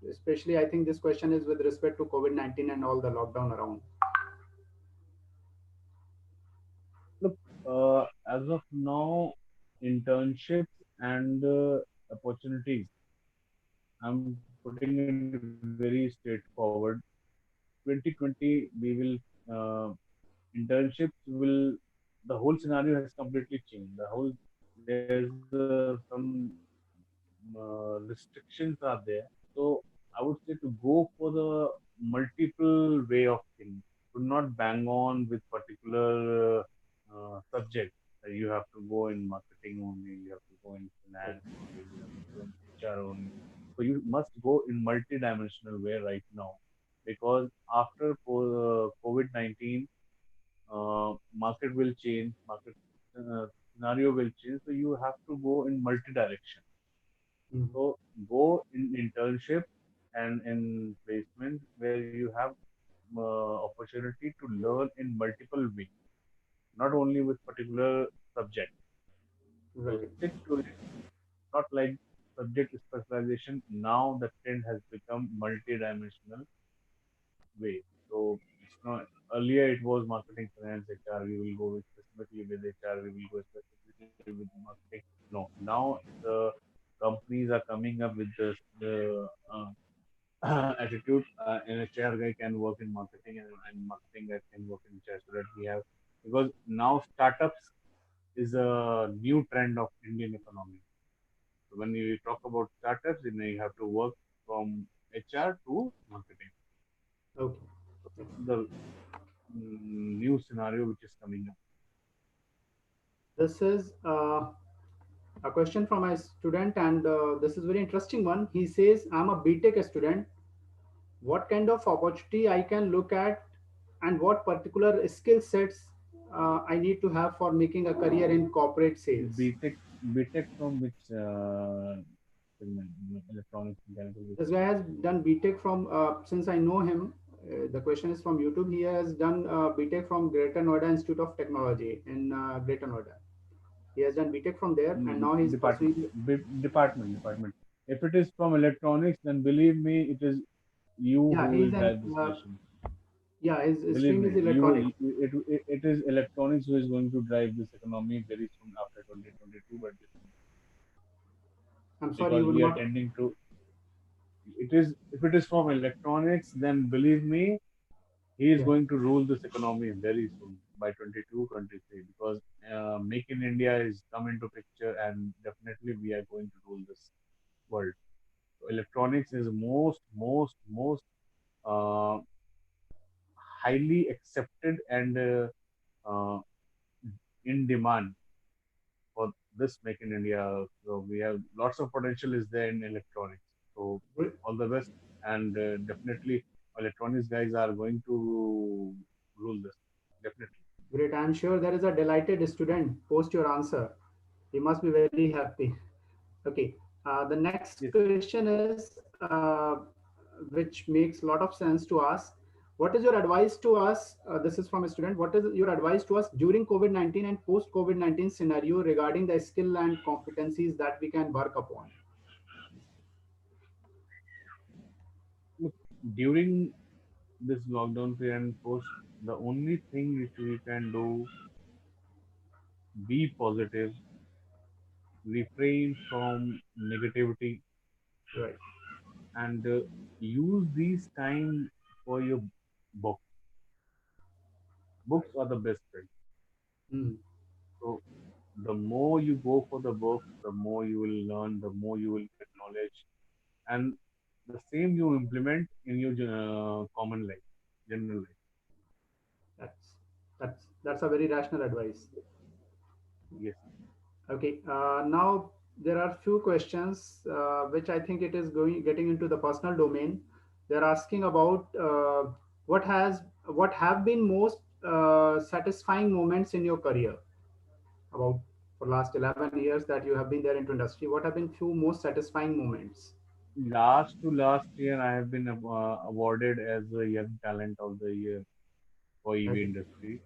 Especially, I think this question is with respect to COVID-19 and all the lockdown around. Look, as of now, internships and opportunities, I'm putting it very straightforward. 2020, we will internships will the whole scenario has completely changed. The whole there's some restrictions are there. So I would say to go for the multiple way of things. To not bang on with particular subject. You have to go in marketing only. You have to go in Right. finance only. You have to go in HR only. So you must go in multi-dimensional way right now, because after COVID-19, market will change, market scenario will change. So you have to go in multi-direction. Mhm. So go in internship and in placement where you have opportunity to learn in multiple ways, not only with particular subject. So Right. stick to it, not like subject specialization. Now the trend has become multi-dimensional way. So it's not earlier it was marketing, finance, HR. We will go with specifically with HR. We will go specifically with marketing. No, now the companies are coming up with the attitude. An HR guy can work in marketing, and marketing guy can work in HR. So that we have, because now startups is a new trend of Indian economy. So when you talk about startups, then you have to work from HR to marketing. Okay. So this is the new scenario which is coming up. This is a question from a student, and this is very interesting one. He says, "I'm a BTech student. What kind of opportunity I can look at and what particular skill sets I need to have for making a career in corporate sales." BTech from which segment? Electronics, mechanical, which This guy has done BTech from, since I know him, the question is from YouTube. He has done BTech from Greater Noida Institute of Technology in Greater Noida. He has done BTech from there and now he's department, pursuing. department. If it is from electronics, then believe me, it is you Yeah, who he's will an, drive this nation. yeah, his Believe stream me, is electronics. it is electronics who is going to drive this economy very soon after 2022, but I'm sorry, you because would we are not. tending to, it is, if it is from electronics, then believe me, he is Yeah, going to rule this economy very soon by 22, 23, because Make in India is come into picture, and definitely we are going to rule this world. So electronics is most uh, highly accepted and uh, in demand for this Make in India. So we have lots of potential is there in electronics. So great. all the best, and definitely electronics guys are going to rule this. Definitely. Great. I'm sure there is a delighted student post your answer. He must be very happy. Okay. The next Yes. question is, which makes a lot of sense to ask. What is your advice to us? This is from a student. What is your advice to us during COVID 19 and post COVID 19 scenario regarding the skill and competencies that we can work upon? Look, during this lockdown period and post, the only thing which we can do be positive, refrain from negativity, Right. and use these time for your book. Books are the best friend. Mm. So the more you go for the book, the more you will learn, the more you will get knowledge, and the same you implement in your common life, general life. That's that's a very rational advice. Yes. Okay, now there are few questions which I think it is going getting into the personal domain. They're asking about what have been most satisfying moments in your career about for last 11 years that you have been there into industry. What have been few most satisfying moments? Last to last year, I have been awarded as the Young Talent of the Year for EV Okay, industry.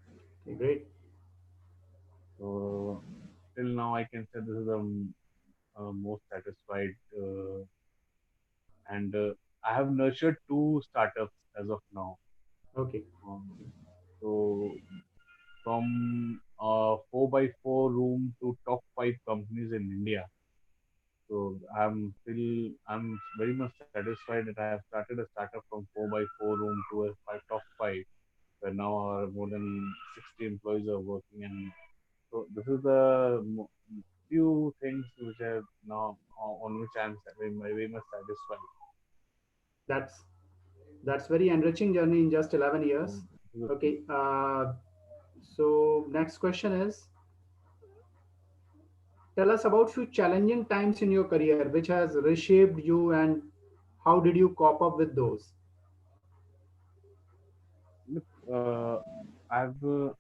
okay, great. So till now, I can say this is the most satisfied, and I have nurtured two startups as of now. Okay, Um, so from 4 by 4 room to top five companies in India. So I'm very much satisfied that I have started a startup from 4 by 4 room to a top five, where now our more than 60 employees are working. And so this is the few things which are now on which I'm very much satisfied. that's that's very enriching journey in just 11 So years. this is the thing. Okay, so next question is, tell us about few challenging times in your career which has reshaped you and how did you cope up with those? Look, I've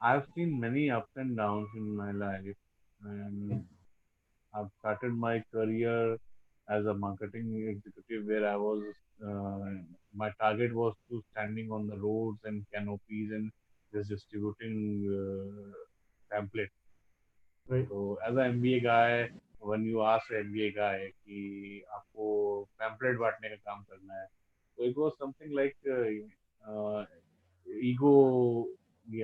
I've seen many ups and downs in my life, and I've started my career as a marketing executive where I was my target was to standing on the roads and canopies and just distributing pamphlets. Right, So as an MBA guy, when you ask an MBA guy कि आपको pamphlet बांटने का काम करना है, so it was something like ego.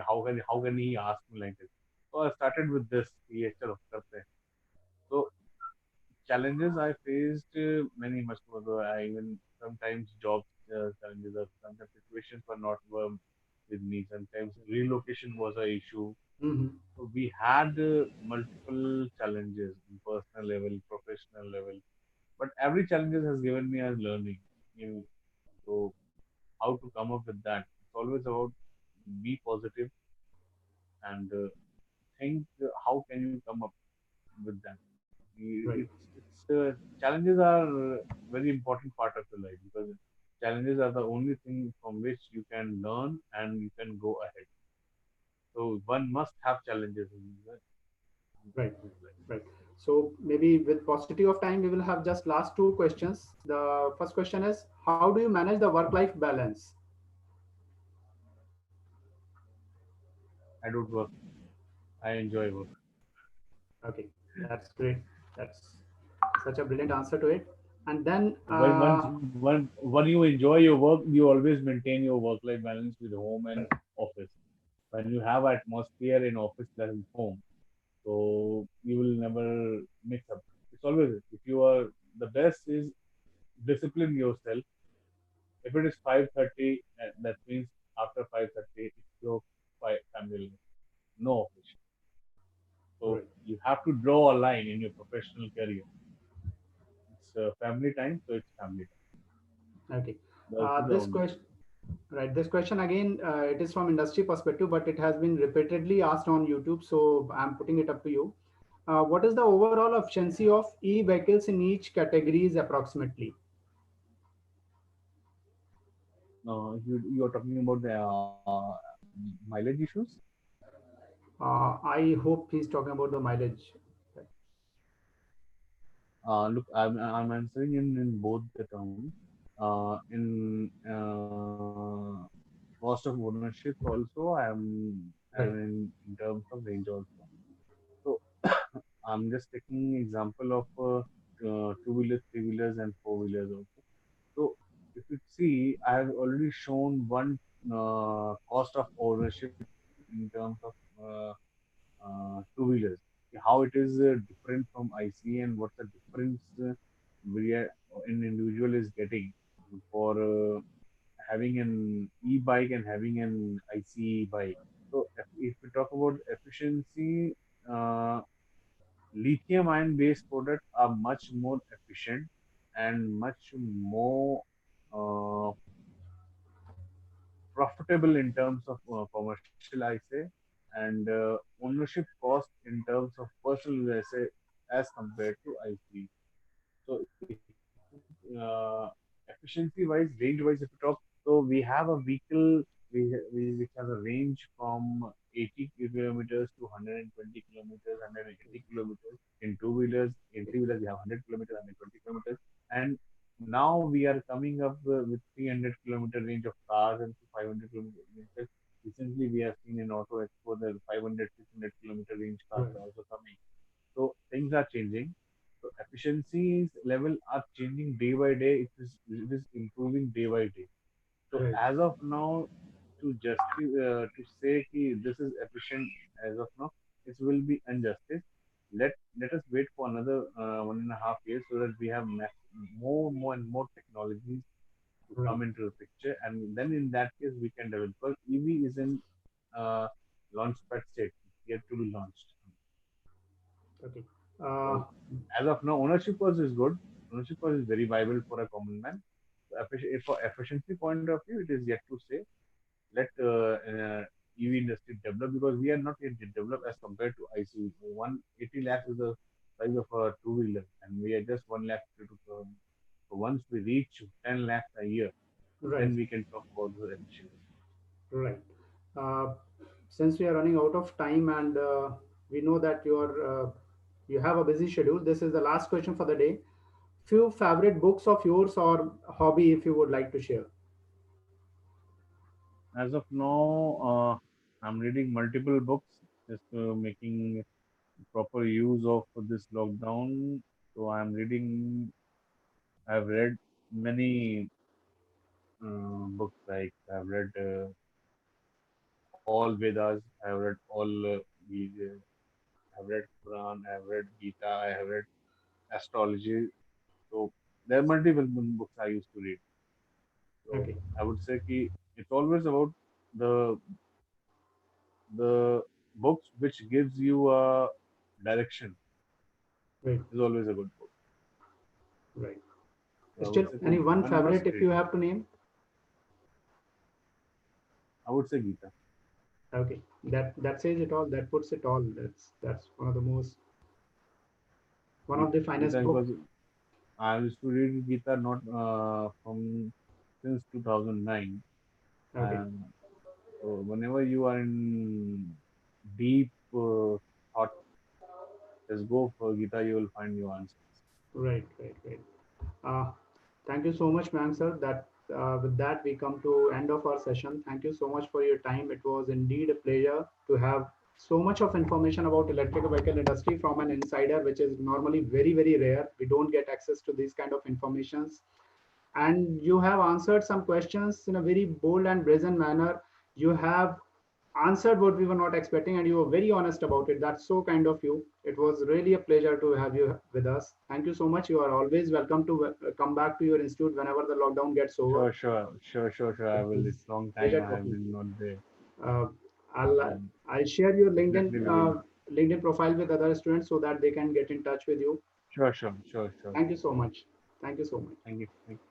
How can he ask me like this? So I started with this. ये चलो करते हैं. So challenges I faced many much more. Though I even sometimes job challenges or sometimes situations were not with me. Sometimes relocation was a issue. mm-hmm. So we had multiple challenges in personal level, professional level. But every challenges has given me a learning. You know, so how to come up with that? It's always about be positive and think how can you come up with that. Right, It's challenges are a very important part of your life because challenges are the only thing from which you can learn and you can go ahead. So one must have challenges right, in his life. right. So maybe with paucity of time we will have just last two questions. The first question is, how do you manage the work life balance? I don't work. I enjoy work. Okay, that's great. That's such a brilliant answer to it. And then When you enjoy your work, you always maintain your work-life balance with home and right, office. When you have atmosphere in office that is home, so you will never mix up. It's always if you are the best is discipline yourself. If it is 5:30, that means after 5:30, it's your family life, no office. So right. you have to draw a line in your professional career. It's family time, so it's family time. Okay. That's the This only question, right? This question again, it is from industry perspective, but it has been repeatedly asked on YouTube, so I'm putting it up to you. What is the overall efficiency of e-vehicles in each categories approximately? you're talking about the mileage issues. I hope he's talking about the mileage. Look, I'm answering in both the terms. In cost of ownership also, I'm Right, in terms of range also. So I'm just taking example of two-wheelers, three-wheelers, and four-wheelers also. So if you see, I have already shown one cost of ownership in terms of two-wheelers. How it is different from IC, and what's the difference an individual is getting for having an e-bike and having an IC bike. So if we talk about efficiency, uh, lithium-ion based products are much more efficient and much more uh, profitable in terms of commercial, I say, and ownership cost in terms of personal, I say, as compared to IC. So if efficiency wise, range wise, if you talk, so we have a vehicle which has a range from 80 kilometers to 120 kilometers, 180 kilometers. In two wheelers, in three wheelers, we have 100 kilometers, 120 kilometers, and now we are coming up with 300-kilometer range of cars and 500 kilometers. Recently, we have seen in Auto Expo that 500, 600-kilometer range cars Right. are also coming. So things are changing. So efficiencies level are changing day by day. It is improving day by day. So Right. as of now, to say कि this is efficient as of now, it will be injustice. Let us wait for another 1.5 years so that we have more and more technologies to Right. come into the picture, and then in that case we can develop. Because EV is in uh, launchpad state, it's yet to be launched. Okay. Uh, So as of now, ownership cost is good. Ownership cost is very viable for a common man. For efficiency point of view, it is yet to say. Let EV industry develop, because we are not yet developed as compared to ICE. 180 lakhs is the price of a two-wheeler, and we are just 1 lakh 52,000. So once we reach 10 lakhs a year, right. then we can talk about the efficiency. Right. Uh, since we are running out of time and we know that you have a busy schedule, this is the last question for the day. Few favorite books of yours or hobby if you would like to share. As of now, I'm reading multiple books, just making proper use of this lockdown. So I'm reading. I've read many books, like I've read all Vedas. I've read all I've read Quran. I've read Gita. I have read astrology. So there are multiple books I used to read. So Okay. I would say कि it's always about the the books which gives you a direction Right. is always a good book. Right. So I would Still, say any one one must favorite if read. you have to name? I would say Gita. Okay. That says it all. That puts it all. That's one of the Gita, finest book. because I used to read Gita not from since 2009. Okay. And so whenever you are in deep thought, just go for Gita, you will find your answers. Right. Right. Right. Uh, thank you so much, ma'am, sir. That with that we come to end of our session. Thank you so much for your time. It was indeed a pleasure to have so much of information about electric vehicle industry from an insider, which is normally very rare. We don't get access to these kind of informations, and you have answered some questions in a very bold and brazen manner. You have answered what we were not expecting, and you were very honest about it. That's so kind of you. It was really a pleasure to have you with us. Thank you so much. You are always welcome to come back to your institute whenever the lockdown gets over. Sure. I It will. was It's long time pleasure I have talking to been you. not there. uh, i'll So I'll share your definitely we will. linkedin profile with other students so that they can get in touch with you. Sure. Thank you so much. Thank you so much. Thank you. Thank you.